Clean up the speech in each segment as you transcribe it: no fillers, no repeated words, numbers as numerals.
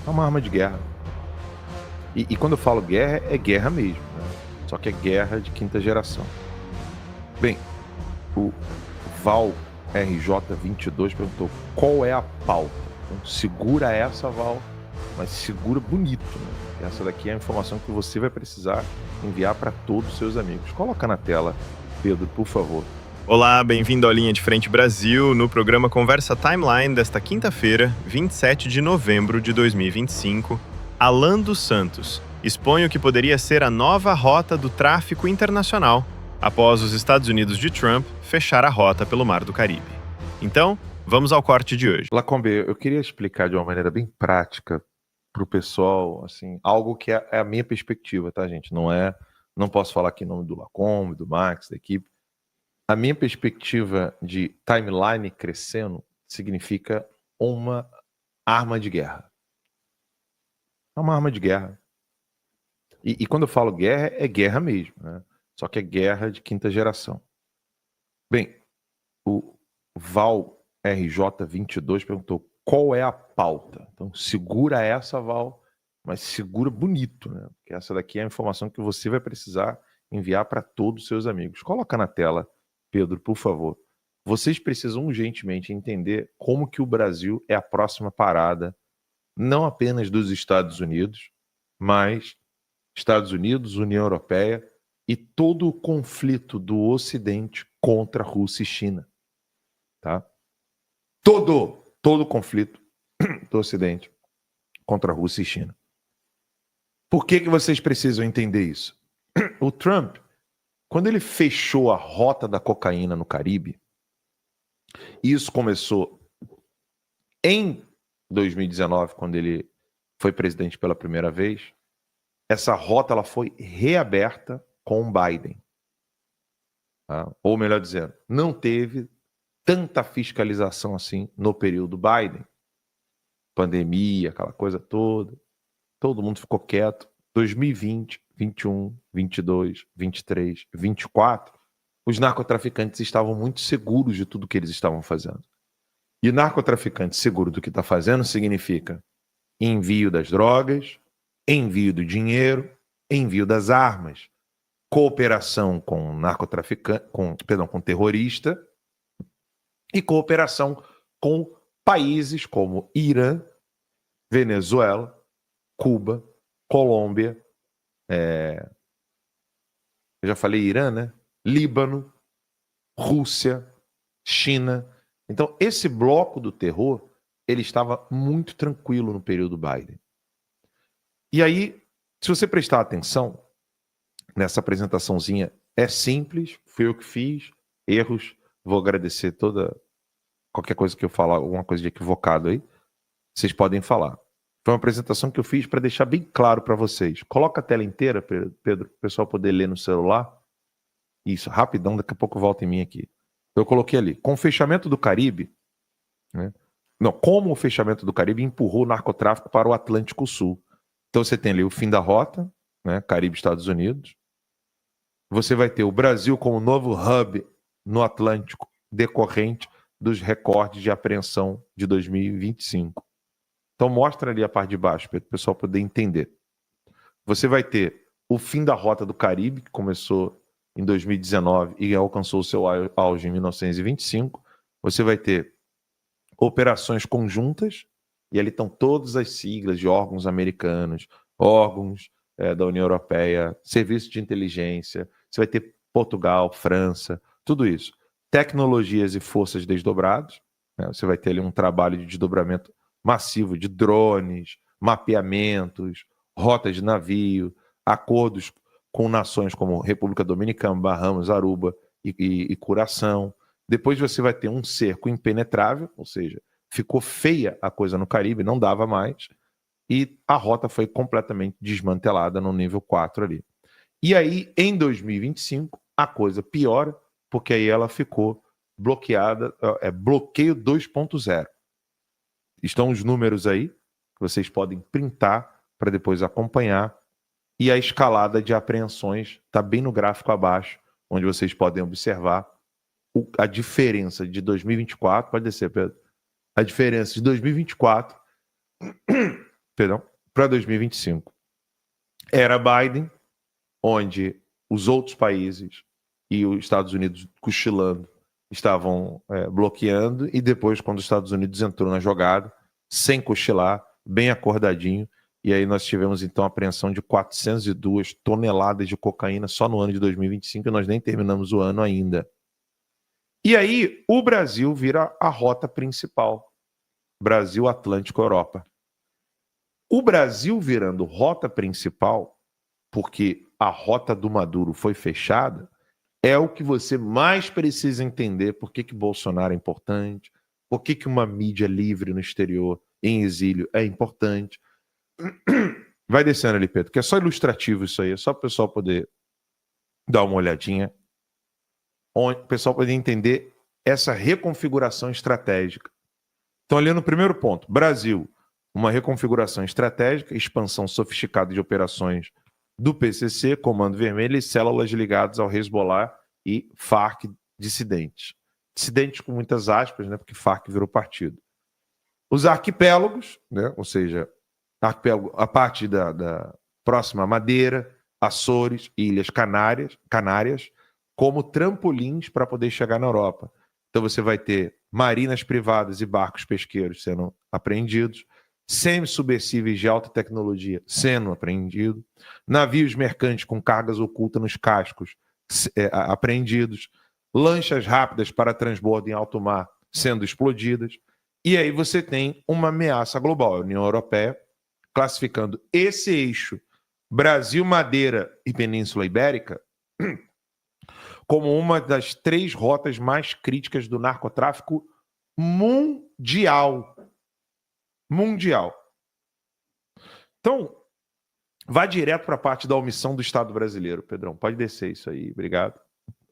É uma arma de guerra. E quando eu falo guerra, é guerra mesmo, né? Só que é guerra de quinta geração. Bem, o Val RJ22 perguntou qual é a pauta. Então, segura essa, Val, mas segura bonito, né? Essa daqui é a informação que você vai precisar enviar para todos os seus amigos. Coloca na tela, Pedro, por favor. Olá, bem-vindo ao Linha de Frente Brasil, no programa Conversa Timeline desta quinta-feira, 27 de novembro de 2025. Alan dos Santos expõe o que poderia ser a nova rota do tráfico internacional, após os Estados Unidos de Trump fechar a rota pelo Mar do Caribe. Então, vamos ao corte de hoje. Lacombe, eu queria explicar de uma maneira bem prática para o pessoal, assim, algo que é a minha perspectiva, tá, gente? Não posso falar aqui em nome do Lacombe, do Max, da equipe. A minha perspectiva de timeline crescendo significa uma arma de guerra. É uma arma de guerra. E quando eu falo guerra, é guerra mesmo, né? Só que é guerra de quinta geração. Bem, o Val RJ22 perguntou qual é a pauta. Então segura essa, Val, mas segura bonito, né? Porque essa daqui é a informação que você vai precisar enviar para todos os seus amigos. Coloca na tela, Pedro, por favor. Vocês precisam urgentemente entender como que o Brasil é a próxima parada, não apenas dos Estados Unidos, mas Estados Unidos, União Europeia e todo o conflito do Ocidente contra Rússia e China, tá? Todo o conflito do Ocidente contra Rússia e China. Por que vocês precisam entender isso? O Trump, quando ele fechou a rota da cocaína no Caribe, isso começou em 2019, quando ele foi presidente pela primeira vez. Essa rota ela foi reaberta com o Biden. Tá? Ou melhor dizendo, não teve tanta fiscalização assim no período Biden. Pandemia, aquela coisa toda. Todo mundo ficou quieto. 2020, 21, 22, 23, 24, os narcotraficantes estavam muito seguros de tudo que eles estavam fazendo. E narcotraficante seguro do que está fazendo significa envio das drogas, envio do dinheiro, envio das armas, cooperação com narcotraficante, com terrorista e cooperação com países como Irã, Venezuela, Cuba, Colômbia, eu já falei Irã, né? Líbano, Rússia, China. Então, esse bloco do terror, ele estava muito tranquilo no período Biden. E aí, se você prestar atenção nessa apresentaçãozinha, é simples, fui eu que fiz, erros, vou agradecer qualquer coisa que eu falar, alguma coisa de equivocado aí, vocês podem falar. Foi uma apresentação que eu fiz para deixar bem claro para vocês. Coloca a tela inteira, Pedro, para o pessoal poder ler no celular. Isso, rapidão, daqui a pouco volta em mim aqui. Eu coloquei ali, com o fechamento do Caribe, né? Não, como o fechamento do Caribe empurrou o narcotráfico para o Atlântico Sul. Então você tem ali o fim da rota, né? Caribe, Estados Unidos. Você vai ter o Brasil como novo hub no Atlântico, decorrente dos recordes de apreensão de 2025. Então mostra ali a parte de baixo, para o pessoal poder entender. Você vai ter o fim da rota do Caribe, que começou em 2019 e alcançou o seu auge em 1925. Você vai ter operações conjuntas, e ali estão todas as siglas de órgãos americanos, órgãos da União Europeia, serviço de inteligência. Você vai ter Portugal, França, tudo isso. Tecnologias e forças desdobradas. Né? Você vai ter ali um trabalho de desdobramento massivo de drones, mapeamentos, rotas de navio, acordos com nações como República Dominicana, Bahamas, Aruba e Curaçao. Depois você vai ter um cerco impenetrável, ou seja, ficou feia a coisa no Caribe, não dava mais, e a rota foi completamente desmantelada no nível 4 ali. E aí, em 2025, a coisa piora, porque aí ela ficou bloqueada, bloqueio 2.0. Estão os números aí, que vocês podem printar para depois acompanhar. E a escalada de apreensões está bem no gráfico abaixo, onde vocês podem observar a diferença de 2024. Pode descer, Pedro. A diferença de 2024 para 2025. Era Biden, onde os outros países e os Estados Unidos cochilando estavam bloqueando, e depois, quando os Estados Unidos entrou na jogada, sem cochilar, bem acordadinho, e aí nós tivemos então a apreensão de 402 toneladas de cocaína só no ano de 2025, e nós nem terminamos o ano ainda. E aí o Brasil vira a rota principal. Brasil, Atlântico, Europa. O Brasil virando rota principal, porque a rota do Maduro foi fechada, é o que você mais precisa entender por que Bolsonaro é importante, por que uma mídia livre no exterior, em exílio, é importante. Vai descendo ali, Pedro, que é só ilustrativo isso aí, é só para o pessoal poder dar uma olhadinha, onde o pessoal poder entender essa reconfiguração estratégica. Então, ali no primeiro ponto, Brasil, uma reconfiguração estratégica, expansão sofisticada de operações do PCC, Comando Vermelho, e células ligadas ao Hezbollah e Farc dissidentes. Dissidentes com muitas aspas, né, porque Farc virou partido. Os arquipélagos, né, ou seja, a parte da próxima Madeira, Açores e Ilhas Canárias, como trampolins para poder chegar na Europa. Então você vai ter marinas privadas e barcos pesqueiros sendo apreendidos, semi-submersíveis de alta tecnologia sendo apreendidos, navios mercantes com cargas ocultas nos cascos apreendidos, lanchas rápidas para transbordo em alto mar sendo explodidas, e aí você tem uma ameaça global. A União Europeia classificando esse eixo Brasil, Madeira e Península Ibérica como uma das 3 rotas mais críticas do narcotráfico mundial. Mundial. Então, vá direto para a parte da omissão do Estado brasileiro, Pedrão. Pode descer isso aí, obrigado.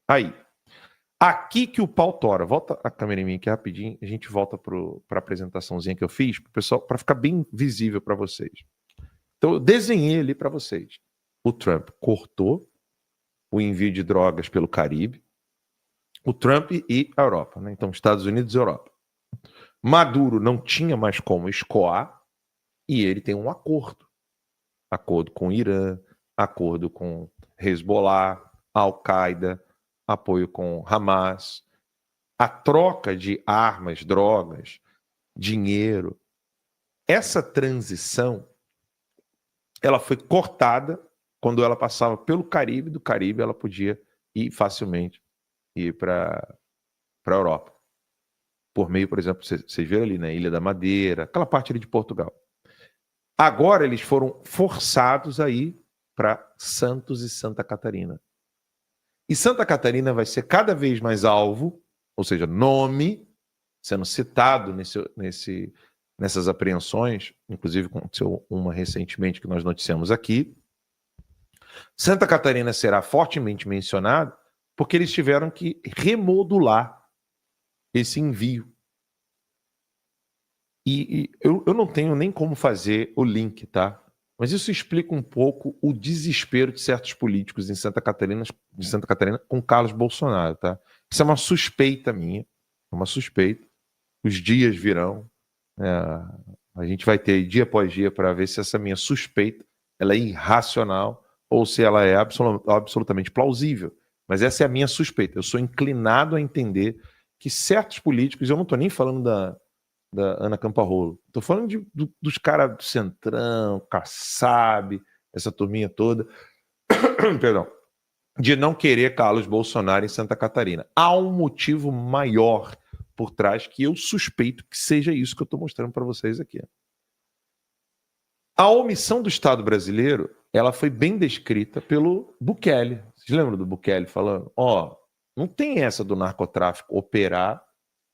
Aí. Aqui que o pau tora. Volta a câmera em mim aqui rapidinho, a gente volta para a apresentaçãozinha que eu fiz, pro pessoal, para ficar bem visível para vocês. Então, eu desenhei ali para vocês. O Trump cortou o envio de drogas pelo Caribe, o Trump e a Europa, né? Então, Estados Unidos e Europa. Maduro não tinha mais como escoar, e ele tem um acordo. Acordo com o Irã, acordo com Hezbollah, Al-Qaeda, apoio com Hamas. A troca de armas, drogas, dinheiro. Essa transição, ela foi cortada quando ela passava pelo Caribe. Do Caribe ela podia ir facilmente para a Europa. Por meio, por exemplo, vocês viram ali na Ilha da Madeira, aquela parte ali de Portugal. Agora eles foram forçados a ir para Santos e Santa Catarina. E Santa Catarina vai ser cada vez mais alvo, ou seja, nome sendo citado nessas apreensões, inclusive aconteceu uma recentemente que nós noticiamos aqui. Santa Catarina será fortemente mencionado porque eles tiveram que remodular esse envio. E eu não tenho nem como fazer o link, tá? Mas isso explica um pouco o desespero de certos políticos de Santa Catarina com Carlos Bolsonaro, tá? Isso é uma suspeita minha, é uma suspeita. Os dias virão, a gente vai ter dia após dia para ver se essa minha suspeita ela é irracional ou se ela é absolutamente plausível. Mas essa é a minha suspeita. Eu sou inclinado a entender que certos políticos, eu não estou nem falando da Ana Camparrolo, estou falando dos caras do Centrão, Kassab, essa turminha toda, perdão, de não querer Carlos Bolsonaro em Santa Catarina. Há um motivo maior por trás que eu suspeito que seja isso que eu estou mostrando para vocês aqui. A omissão do Estado brasileiro, ela foi bem descrita pelo Bukele. Vocês lembram do Bukele falando? Não tem essa do narcotráfico operar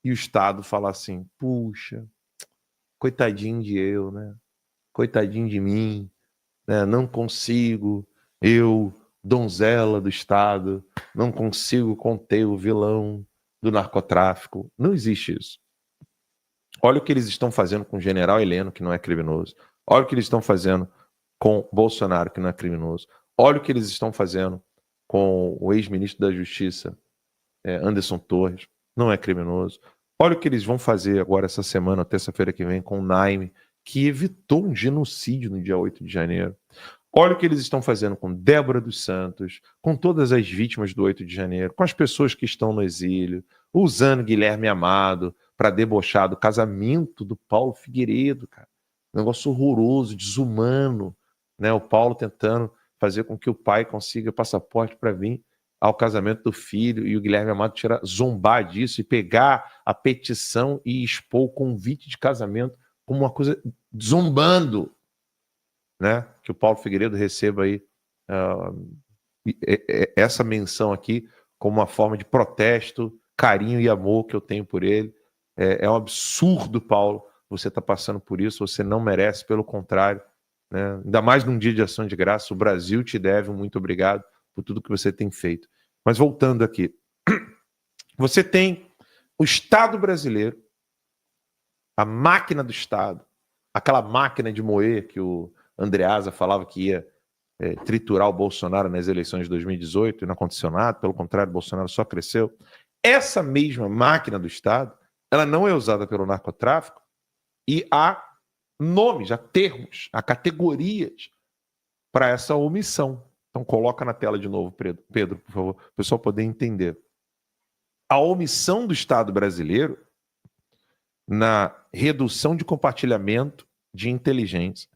e o Estado falar assim, puxa, coitadinho de eu, né? Coitadinho de mim, né? Não consigo, eu, donzela do Estado, não consigo conter o vilão do narcotráfico. Não existe isso. Olha o que eles estão fazendo com o general Heleno, que não é criminoso. Olha o que eles estão fazendo com Bolsonaro, que não é criminoso. Olha o que eles estão fazendo com o ex-ministro da Justiça, Anderson Torres, não é criminoso. Olha o que eles vão fazer agora essa semana, terça-feira que vem, com o Naime, que evitou um genocídio no dia 8 de janeiro. Olha o que eles estão fazendo com Débora dos Santos, com todas as vítimas do 8 de janeiro, com as pessoas que estão no exílio, usando Guilherme Amado para debochar do casamento do Paulo Figueiredo, cara. Um negócio horroroso, desumano, né? O Paulo tentando fazer com que o pai consiga passaporte para vir ao casamento do filho e o Guilherme Amado zombar disso e pegar a petição e expor o convite de casamento como uma coisa zombando, né? Que o Paulo Figueiredo receba aí essa menção aqui como uma forma de protesto, carinho e amor que eu tenho por ele. É um absurdo, Paulo, você está passando por isso, você não merece, pelo contrário, né? Ainda mais num dia de ação de graça, o Brasil te deve um muito obrigado por tudo que você tem feito. Mas voltando aqui, você tem o Estado brasileiro, a máquina do Estado, aquela máquina de moer que o Andreasa falava que ia triturar o Bolsonaro nas eleições de 2018 e não aconteceu nada, pelo contrário, o Bolsonaro só cresceu. Essa mesma máquina do Estado, ela não é usada pelo narcotráfico e há nomes, há termos, há categorias para essa omissão. Então coloca na tela de novo, Pedro, por favor, para o pessoal poder entender. A omissão do Estado brasileiro na redução de compartilhamento de inteligência,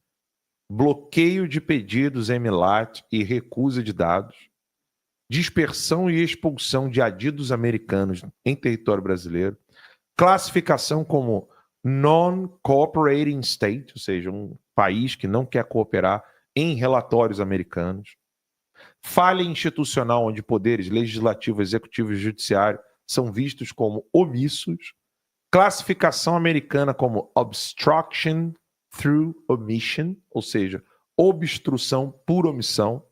bloqueio de pedidos MLAT e recusa de dados, dispersão e expulsão de adidos americanos em território brasileiro, classificação como non-cooperating state, ou seja, um país que não quer cooperar em relatórios americanos, falha institucional onde poderes legislativo, executivo e judiciário são vistos como omissos, classificação americana como obstruction through omission, ou seja, obstrução por omissão,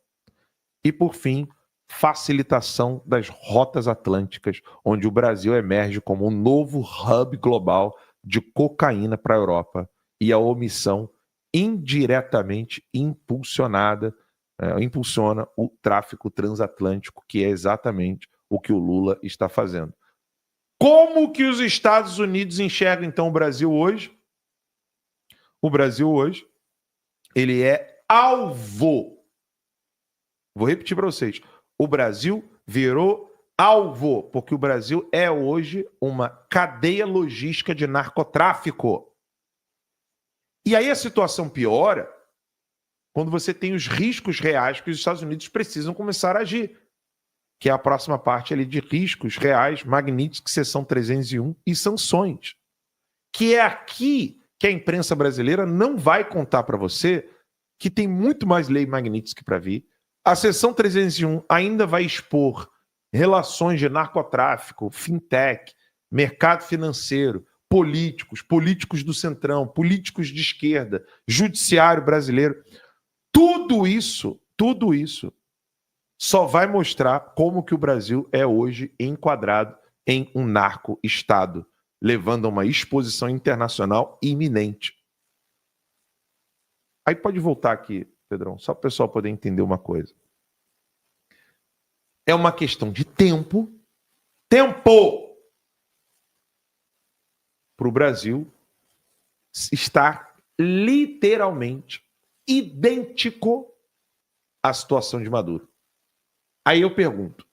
e por fim, facilitação das rotas atlânticas, onde o Brasil emerge como um novo hub global de cocaína para a Europa, e a omissão indiretamente impulsiona o tráfico transatlântico, que é exatamente o que o Lula está fazendo. Como que os Estados Unidos enxergam, então, o Brasil hoje? O Brasil hoje, ele é alvo. Vou repetir para vocês. O Brasil virou alvo, porque o Brasil é hoje uma cadeia logística de narcotráfico. E aí a situação piora quando você tem os riscos reais que os Estados Unidos precisam começar a agir, que é a próxima parte ali de riscos reais, Magnitsky, seção 301 e sanções. Que é aqui que a imprensa brasileira não vai contar para você que tem muito mais lei Magnitsky para vir. A seção 301 ainda vai expor relações de narcotráfico, fintech, mercado financeiro, políticos do centrão, políticos de esquerda, judiciário brasileiro. Tudo isso só vai mostrar como que o Brasil é hoje enquadrado em um narco-estado, levando a uma exposição internacional iminente. Aí pode voltar aqui, Pedrão, só para o pessoal poder entender uma coisa. É uma questão de tempo para o Brasil estar literalmente idêntico à situação de Maduro. Aí eu pergunto,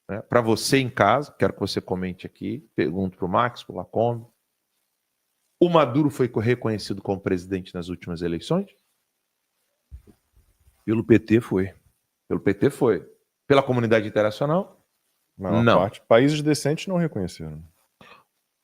né, para você em casa, quero que você comente aqui, pergunto para o Max, para o Lacombe, o Maduro foi reconhecido como presidente nas últimas eleições? Pelo PT foi. Pelo PT foi. Pela comunidade internacional? Não. Parte. Países decentes não reconheceram.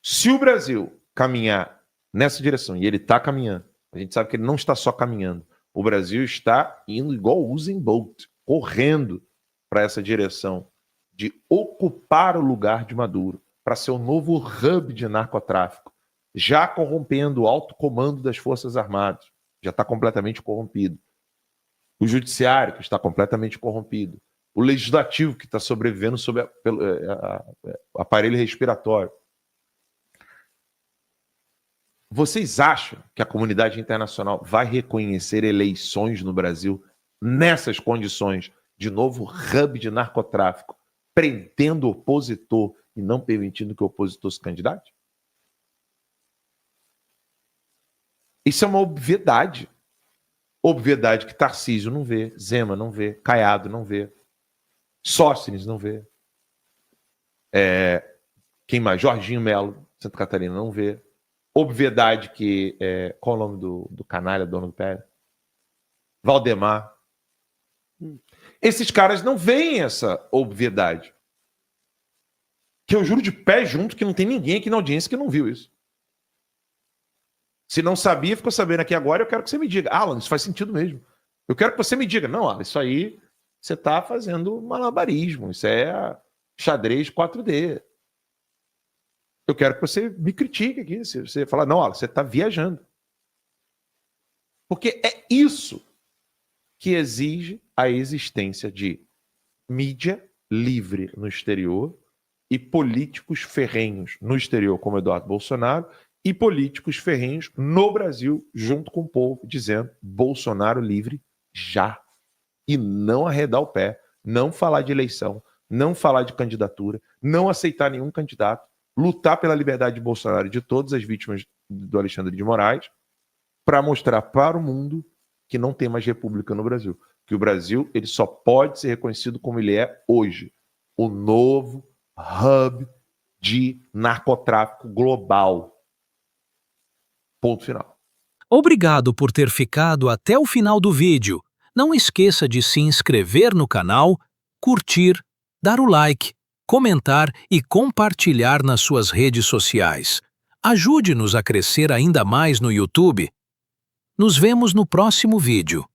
Se o Brasil caminhar nessa direção, e ele está caminhando, a gente sabe que ele não está só caminhando, o Brasil está indo igual o Usain Bolt, correndo para essa direção de ocupar o lugar de Maduro, para ser o novo hub de narcotráfico, já corrompendo o alto comando das Forças Armadas, já está completamente corrompido. O judiciário, que está completamente corrompido. O legislativo, que está sobrevivendo sob o aparelho respiratório. Vocês acham que a comunidade internacional vai reconhecer eleições no Brasil nessas condições de novo hub de narcotráfico, prendendo o opositor e não permitindo que o opositor se candidate? Isso é uma obviedade. Obviedade que Tarcísio não vê, Zema não vê, Caiado não vê, Sóstenes não vê. Quem mais? Jorginho Melo, Santa Catarina, não vê. Obviedade que... qual é o nome do canalha, dono do pé? Valdemar. Esses caras não veem essa obviedade. Que eu juro de pé junto que não tem ninguém aqui na audiência que não viu isso. Se não sabia, ficou sabendo aqui agora, eu quero que você me diga. Alan, isso faz sentido mesmo. Eu quero que você me diga. Não, Alan, isso aí você está fazendo malabarismo. Isso é xadrez 4D. Eu quero que você me critique aqui. Se você falar, não, Alan, você está viajando. Porque é isso que exige a existência de mídia livre no exterior e políticos ferrenhos no exterior, como Eduardo Bolsonaro, e políticos ferrenhos no Brasil, junto com o povo, dizendo Bolsonaro livre já. E não arredar o pé, não falar de eleição, não falar de candidatura, não aceitar nenhum candidato, lutar pela liberdade de Bolsonaro e de todas as vítimas do Alexandre de Moraes, para mostrar para o mundo que não tem mais república no Brasil. Que o Brasil ele só pode ser reconhecido como ele é hoje. O novo hub de narcotráfico global. Ponto final. Obrigado por ter ficado até o final do vídeo. Não esqueça de se inscrever no canal, curtir, dar o like, comentar e compartilhar nas suas redes sociais. Ajude-nos a crescer ainda mais no YouTube. Nos vemos no próximo vídeo.